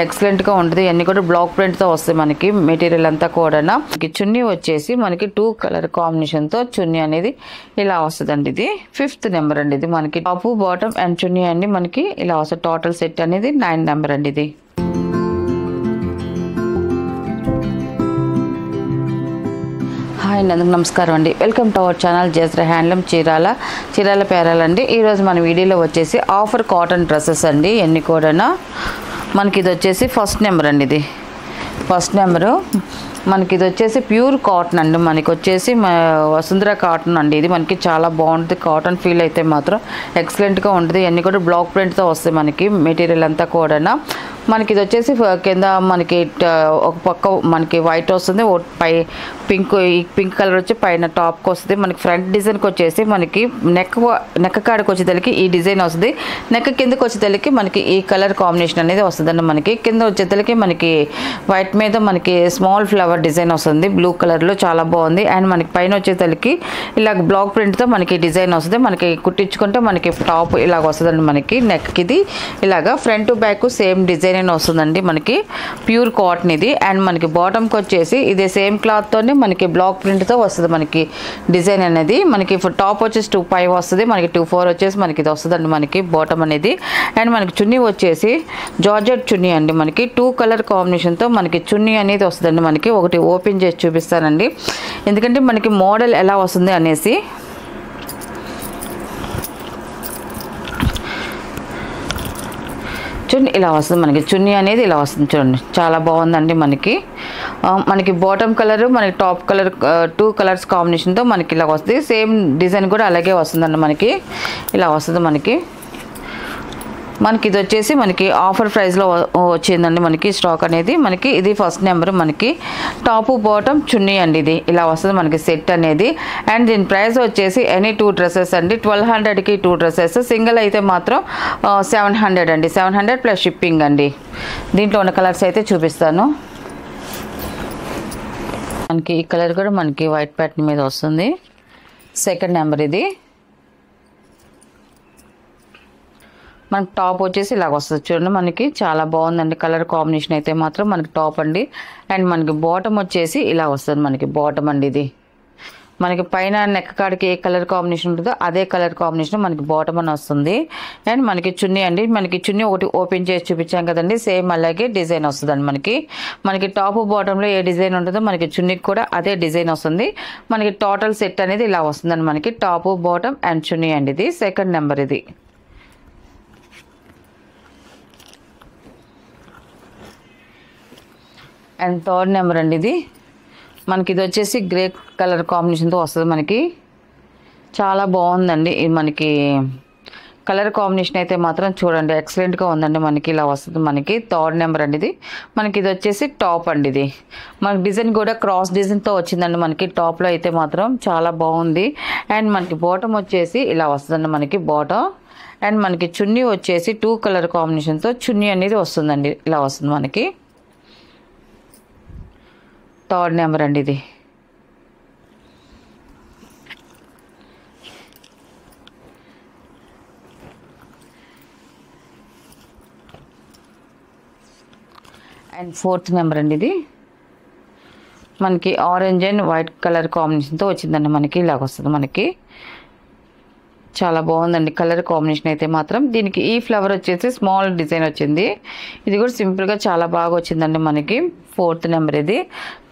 Excellent గా ఉంటుంది. అన్ని కూడా బ్లాక్ ప్రింట్ తో వస్తాయి మనకి మెటీరియల్ అంతా కూడా. చున్నీ వచ్చేసి మనకి 2 కలర్ కాంబినేషన్ తో చున్నీ అనేది ఇలా వస్తుందండి. ఇది 5th నెంబర్ అండి. ఇది మనకి టాప్ బాటమ్ అండ్ చున్నీ అండి మనకి ఇలా వస్తుంది. టోటల్ సెట్ అనేది 9 నెంబర్ అండి. ఇది హాయ్ అందరికీ నమస్కారం అండి. Welcome to our channel Jayasri handloom Chirala పేరాలండి. ఈరోజు మన వీడియోలో వచ్చేసి ఆఫర్ కాటన్ డ్రెస్సెస్ అండి. ఎన్ని కూడా మనకి ఇది వచ్చేసి 1st నెంబర్ అండి. ఇది 1st నెంబరు మనకి ఇది వచ్చేసి ప్యూర్ కాటన్ అండి. మనకి వచ్చేసి వసుంధర కాటన్ అండి. ఇది మనకి చాలా బాగుంటుంది. కాటన్ ఫీల్ అయితే మాత్రం ఎక్సలెంట్గా ఉంటుంది. అన్నీ కూడా బ్లాక్ ప్రింట్తో వస్తాయి మనకి మెటీరియల్ అంతా కూడా. మనకి ఇది వచ్చేసి కింద మనకి ఒక పక్క మనకి వైట్ వస్తుంది, పై పింక్ కలర్ వచ్చి పైన టాప్కి వస్తుంది. మనకి ఫ్రంట్ డిజైన్కి వచ్చేసి మనకి నెక్ కాడికి వచ్చేసరికి ఈ డిజైన్ వస్తుంది. నెక్ కిందకి వచ్చేసరికి మనకి ఈ కలర్ కాంబినేషన్ అనేది వస్తుందండి. మనకి కింద వచ్చేసరికి మనకి వైట్ మీద మనకి స్మాల్ ఫ్లవర్ డిజైన్ వస్తుంది బ్లూ కలర్లో, చాలా బాగుంది. అండ్ మనకి పైన వచ్చేసరికి ఇలా బ్లాక్ ప్రింట్తో మనకి డిజైన్ వస్తుంది. మనకి కుట్టించుకుంటే మనకి టాప్ ఇలాగ వస్తుందండి. మనకి నెక్కి ఇది ఇలాగా front to back same design వస్తుందండి. మనకి ప్యూర్ కాటన్ ఇది. అండ్ మనకి బాటమ్కి వచ్చేసి ఇదే సేమ్ క్లాత్తోనే మనకి బ్లాక్ ప్రింట్తో వస్తుంది మనకి డిజైన్ అనేది. మనకి టాప్ వచ్చేసి 2.5 వస్తుంది, మనకి 2.4 వచ్చేసి మనకి ఇది వస్తుందండి మనకి బాటమ్ అనేది. అండ్ మనకి చున్నీ వచ్చేసి జార్జెట్ చున్నీ అండి. మనకి 2 కలర్ కాంబినేషన్తో మనకి చున్నీ అనేది వస్తుందండి. మనకి ఒకటి ఓపెన్ చేసి చూపిస్తానండి, ఎందుకంటే మనకి మోడల్ ఎలా వస్తుంది అనేసి. చూడండి ఇలా వస్తుంది మనకి చున్నీ అనేది ఇలా వస్తుంది. చూడండి చాలా బాగుందండి. మనకి బాటమ్ కలర్ మనకి టాప్ కలర్ 2 కలర్స్ కాంబినేషన్తో మనకి ఇలా వస్తుంది. సేమ్ డిజైన్ కూడా అలాగే వస్తుందండి. మనకి ఇలా వస్తుంది. మనకి ఇది వచ్చేసి మనకి ఆఫర్ ప్రైస్లో వచ్చిందండి మనకి స్టాక్ అనేది. మనకి ఇది 1st నెంబర్ మనకి టాప్ బాటమ్ చున్నీ అండి. ఇది ఇలా వస్తుంది మనకి సెట్ అనేది. అండ్ దీని ప్రైస్ వచ్చేసి ఎనీ 2 డ్రెస్సెస్ అండి. 1200కి 2 డ్రెస్సెస్. సింగిల్ అయితే మాత్రం 700 అండి. 700 ప్లస్ షిప్పింగ్ అండి. దీంట్లో ఉన్న కలర్స్ అయితే చూపిస్తాను. మనకి ఈ కలర్ కూడా మనకి వైట్ ప్యాటర్న్ మీద వస్తుంది. 2nd నెంబర్ ఇది. మనకి టాప్ వచ్చేసి ఇలాగ వస్తుంది. చూడండి మనకి చాలా బాగుందండి. కలర్ కాంబినేషన్ అయితే మాత్రం మనకి టాప్ అండి. అండ్ మనకి బాటమ్ వచ్చేసి ఇలా వస్తుంది మనకి బాటమ్ అండి. ఇది మనకి పైన నెక్ కాడికి ఏ కలర్ కాంబినేషన్ ఉంటుందో అదే కలర్ కాంబినేషన్ మనకి బాటమ్ అని వస్తుంది. అండ్ మనకి చున్నీ అండి. మనకి చున్నీ ఒకటి ఓపెన్ చేసి చూపించాం కదండి, సేమ్ అలాగే డిజైన్ వస్తుందండి. మనకి టాప్ బాటంలో ఏ డిజైన్ ఉంటుందో మనకి చున్నీకి కూడా అదే డిజైన్ వస్తుంది. మనకి టోటల్ సెట్ అనేది ఇలా వస్తుందండి. మనకి టాప్ బాటమ్ అండ్ చున్నీ అండి. ఇది 2nd నెంబర్ ఇది. అండ్ 3rd నెంబర్ అండి. ఇది మనకి ఇది వచ్చేసి గ్రే కలర్ కాంబినేషన్తో వస్తుంది. మనకి చాలా బాగుందండి. ఇది మనకి కలర్ కాంబినేషన్ అయితే మాత్రం చూడండి ఎక్సలెంట్గా ఉందండి. మనకి ఇలా వస్తుంది. మనకి 3rd నెంబర్ అండి. ఇది మనకి ఇది వచ్చేసి టాప్ అండి. ఇది మనకి డిజైన్ కూడా క్రాస్ డిజైన్తో వచ్చిందండి. మనకి టాప్లో అయితే మాత్రం చాలా బాగుంది. అండ్ మనకి బాటమ్ వచ్చేసి ఇలా వస్తుందండి. మనకి బాటమ్ అండ్ మనకి చున్నీ వచ్చేసి 2 కలర్ కాంబినేషన్తో చున్నీ అనేది వస్తుందండి. ఇలా వస్తుంది మనకి 3rd నెంబర్ అండి. ఇది అండ్ 4th నెంబర్ అండి. ఇది మనకి ఆరెంజ్ అండ్ వైట్ కలర్ కాంబినేషన్తో వచ్చిందండి. మనకి ఇలాగ వస్తుంది. మనకి చాలా బాగుందండి కలర్ కాంబినేషన్ అయితే మాత్రం. దీనికి ఈ ఫ్లవర్ వచ్చేసి స్మాల్ డిజైన్ వచ్చింది. ఇది కూడా సింపుల్గా చాలా బాగా వచ్చిందండి. మనకి 4th నెంబర్ ఇది.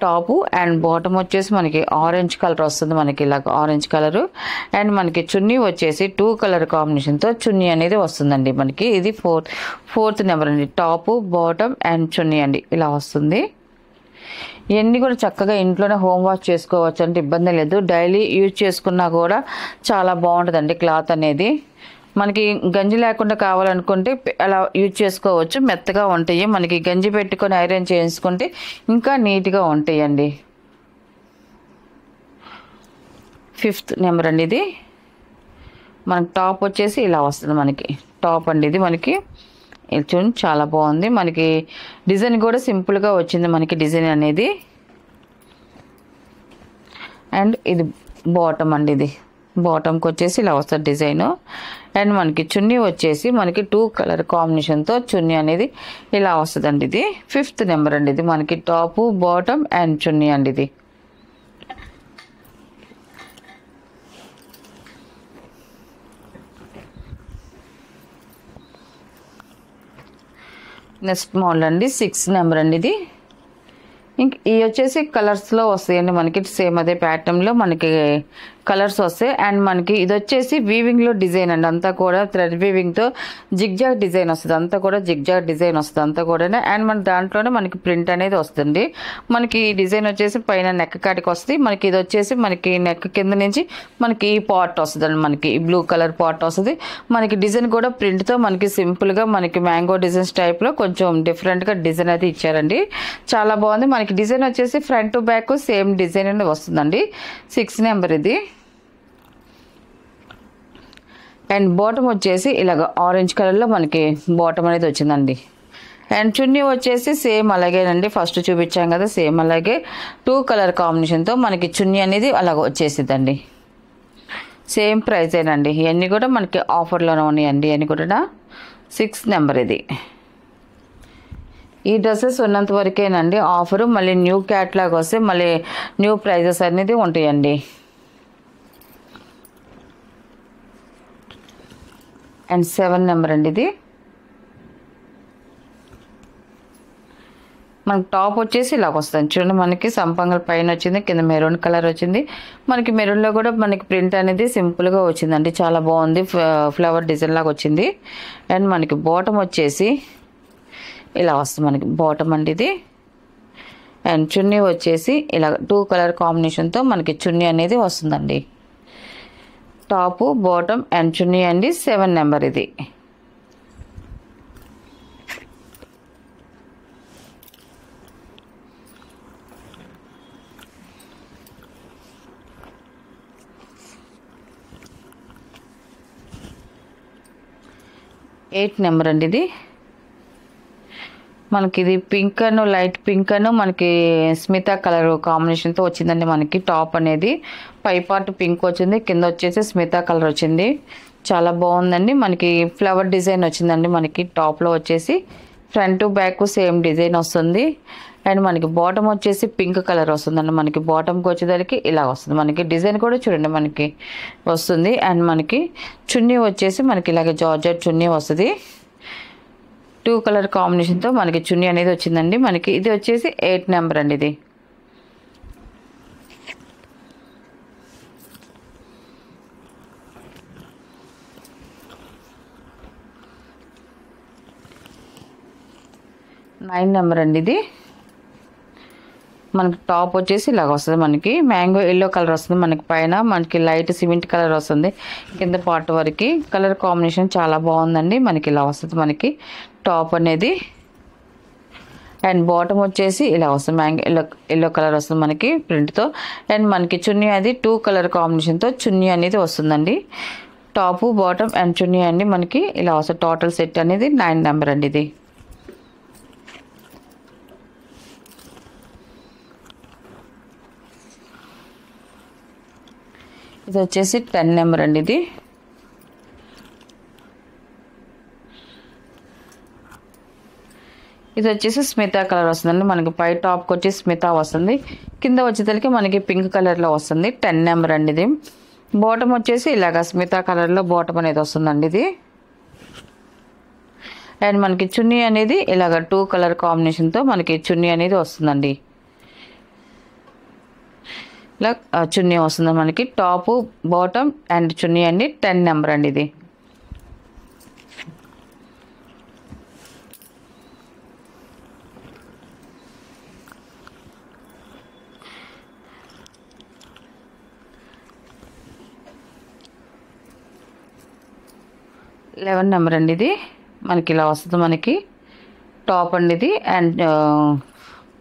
టాపు అండ్ బాటమ్ వచ్చేసి మనకి ఆరెంజ్ కలర్ వస్తుంది. మనకి ఇలాగ ఆరెంజ్ కలరు. అండ్ మనకి చున్నీ వచ్చేసి 2 కలర్ కాంబినేషన్తో చున్నీ అనేది వస్తుందండి. మనకి ఇది 4th నెంబర్ అండి. టాపు బాటమ్ అండ్ చున్నీ అండి ఇలా వస్తుంది. ఇవన్నీ కూడా చక్కగా ఇంట్లోనే హోమ్ వాష్ చేసుకోవచ్చు అంటే ఇబ్బంది లేదు. డైలీ యూజ్ చేసుకున్నా కూడా చాలా బాగుంటుందండి క్లాత్ అనేది. మనకి గంజి లేకుండా కావాలనుకుంటే అలా యూజ్ చేసుకోవచ్చు. మెత్తగా ఉంటాయి. మనకి గంజి పెట్టుకొని ఐరన్ చేసుకుంటే ఇంకా నీట్గా ఉంటాయండి. 5th నెంబర్ అండి. ఇది మనకి టాప్ వచ్చేసి ఇలా వస్తుంది. మనకి టాప్ అండి. ఇది మనకి చూడండి చాలా బాగుంది. మనకి డిజైన్ కూడా సింపుల్గా వచ్చింది మనకి డిజైన్ అనేది. అండ్ ఇది బాటమ్ అండి. ఇది బాటమ్కి వచ్చేసి ఇలా వస్తుంది డిజైన్. అండ్ మనకి చున్నీ వచ్చేసి మనకి 2 కలర్ కాంబినేషన్తో చున్నీ అనేది ఇలా వస్తుందండి. ఇది 5th నెంబర్ అండి. ఇది మనకి టాపు బాటమ్ అండ్ చున్నీ అండి. ఇది నెక్స్ట్ మోడల్ అండి 6th నెంబర్ అండి. ఇది ఇవి వచ్చేసి కలర్స్లో వస్తాయండి. మనకి సేమ్ అదే ప్యాటర్న్లో మనకి కలర్స్ వస్తాయి. అండ్ మనకి ఇది వచ్చేసి వీవింగ్లో డిజైన్ అండి. అంతా కూడా థ్రెడ్ వీవింగ్తో జిగ్జాగ్ డిజైన్ వస్తుంది. అంతా కూడా జిగ్జాగ్ డిజైన్ వస్తుంది అంతా కూడా. అండ్ మన దాంట్లోనే మనకి ప్రింట్ అనేది వస్తుంది. మనకి ఈ డిజైన్ వచ్చేసి పైన నెక్ కాటికి వస్తుంది. మనకి ఇది వచ్చేసి మనకి నెక్ కింద నుంచి మనకి ఈ పాట్ వస్తుంది అండి. మనకి బ్లూ కలర్ పాట్ వస్తుంది. మనకి డిజైన్ కూడా ప్రింట్తో మనకి సింపుల్గా మనకి మ్యాంగో డిజైన్స్ టైప్లో కొంచెం డిఫరెంట్గా డిజైన్ అయితే ఇచ్చారండి. చాలా బాగుంది. మనకి డిజైన్ వచ్చేసి front to back same design అనేది వస్తుందండి. 6th నెంబర్ ఇది. అండ్ బాటమ్ వచ్చేసి ఇలాగ ఆరెంజ్ కలర్లో మనకి బాటమ్ అనేది వచ్చిందండి. అండ్ చున్నీ వచ్చేసి సేమ్ అలాగేనండి. ఫస్ట్ చూపించాం కదా సేమ్ అలాగే 2 కలర్ కాంబినేషన్తో మనకి చున్నీ అనేది అలాగ వచ్చేసిద్దండి. సేమ్ ప్రైజేనండి. ఇవన్నీ కూడా మనకి ఆఫర్లోనే ఉన్నాయండి. ఇవన్నీ కూడా 6th నెంబర్ ఇది. ఈ డ్రెస్సెస్ ఉన్నంత వరకేనండి ఆఫరు. మళ్ళీ న్యూ క్యాట్లాగ్ వస్తే మళ్ళీ న్యూ ప్రైజెస్ అనేది ఉంటాయండి. అండ్ 7 నెంబర్ అండి. ఇది మనకి టాప్ వచ్చేసి ఇలాగ వస్తుంది చూడండి. మనకి సంపంగల్ పైన వచ్చింది, కింద మెరూన్ కలర్ వచ్చింది. మనకి మెరూన్లో కూడా మనకి ప్రింట్ అనేది సింపుల్గా వచ్చిందండి. చాలా బాగుంది. ఫ్లవర్ డిజైన్ లాగా వచ్చింది. అండ్ మనకి బాటమ్ వచ్చేసి ఇలా వస్తుంది. మనకి బాటమ్ అండి ఇది. అండ్ చున్నీ వచ్చేసి ఇలా 2 కలర్ కాంబినేషన్తో మనకి చున్నీ అనేది వస్తుందండి. టాపు బాటమ్ అండ్ చున్నీ అండి. 7 నెంబర్ ఇది. ఎయిట్ నెంబర్ అండి. ఇది మనకి ఇది పింక్ అను లైట్ పింక్ అను మనకి స్మితా కలర్ కాంబినేషన్తో వచ్చిందండి. మనకి టాప్ అనేది పై పార్ట్ పింక్ వచ్చింది, కింద వచ్చేసి స్మితా కలర్ వచ్చింది. చాలా బాగుందండి. మనకి ఫ్లవర్ డిజైన్ వచ్చిందండి. మనకి టాప్లో వచ్చేసి front to back same design వస్తుంది. అండ్ మనకి బాటమ్ వచ్చేసి పింక్ కలర్ వస్తుందండి. మనకి బాటమ్కి వచ్చేసరికి ఇలా వస్తుంది. మనకి డిజైన్ కూడా చూడండి మనకి వస్తుంది. అండ్ మనకి చున్నీ వచ్చేసి మనకి ఇలాగే జార్జెట్ చున్నీ వస్తుంది. 2 కలర్ కాంబినేషన్తో మనకి చున్నీ అనేది వచ్చిందండి. మనకి ఇది వచ్చేసి 8 నెంబర్ అండి. ఇది నైన్ నెంబర్ అండి. ఇది మనకి టాప్ వచ్చేసి ఇలాగ వస్తుంది. మనకి మ్యాంగో ఎల్లో కలర్ వస్తుంది. మనకి పైన మనకి లైట్ సిమెంట్ కలర్ వస్తుంది. కింద పార్ట్ వరకు కలర్ కాంబినేషన్ చాలా బాగుందండి. మనకి ఇలా వస్తుంది మనకి టాప్ అనేది. అండ్ బాటమ్ వచ్చేసి ఇలా వస్తుంది. మ్యాంగో ఎల్లో కలర్ వస్తుంది మనకి ప్రింట్తో. అండ్ మనకి చున్నీ అది 2 కలర్ కాంబినేషన్తో చున్నీ అనేది వస్తుందండి. టాపు బాటమ్ అండ్ చున్నీ అండి మనకి ఇలా వస్తుంది. టోటల్ సెట్ అనేది 9 నెంబర్ అండి. ఇది ఇది వచ్చేసి 10 నెంబర్ అండి. ఇది ఇది వచ్చేసి స్మితా కలర్ వస్తుందండి. మనకి పై టాప్కి వచ్చి స్మితా వస్తుంది, కింద వచ్చేసరికి మనకి పింక్ కలర్లో వస్తుంది. 10 నెంబర్ అండి. ఇది బాటమ్ వచ్చేసి ఇలాగ స్మితా కలర్లో బాటమ్ అనేది వస్తుందండి. ఇది అండ్ మనకి చున్నీ అనేది ఇలాగ 2 కలర్ కాంబినేషన్తో మనకి చున్నీ అనేది వస్తుందండి. ఇలా చున్నీ వస్తుంది మనకి. టాపు బాటమ్ అండ్ చున్నీ అండి. 10 నెంబర్ అండి. ఇది లెవెన్ నెంబర్ అండి. ఇది మనకి ఇలా వస్తుంది. మనకి టాప్ అండి ఇది. అండ్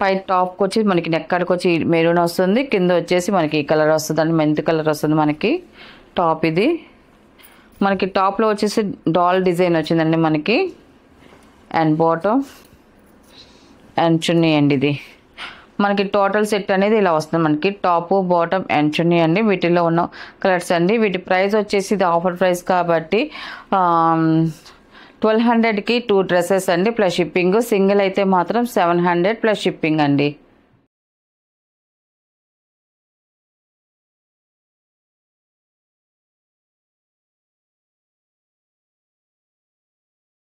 పై టాప్కి వచ్చి మనకి నెక్ కాడికి వచ్చి మెరూన్ వస్తుంది, కింద వచ్చేసి మనకి ఈ కలర్ వస్తుంది అండి, మెంతి కలర్ వస్తుంది మనకి టాప్. ఇది మనకి టాప్లో వచ్చేసి డాల్ డిజైన్ వచ్చిందండి మనకి. అండ్ బాటమ్ అండ్ చున్నీ అండి. ఇది మనకి టోటల్ సెట్ అనేది ఇలా వస్తుంది. మనకి టాప్ బాటమ్ అండ్ చున్నీ అండి. వీటిలో ఉన్న కలర్స్ అండి. వీటి ప్రైస్ వచ్చేసి ఇది ఆఫర్ ప్రైస్ కాబట్టి 1200కి 2 డ్రెస్సెస్ అండి ప్లస్ షిప్పింగ్. సింగిల్ అయితే మాత్రం 700 ప్లస్ షిప్పింగ్ అండి.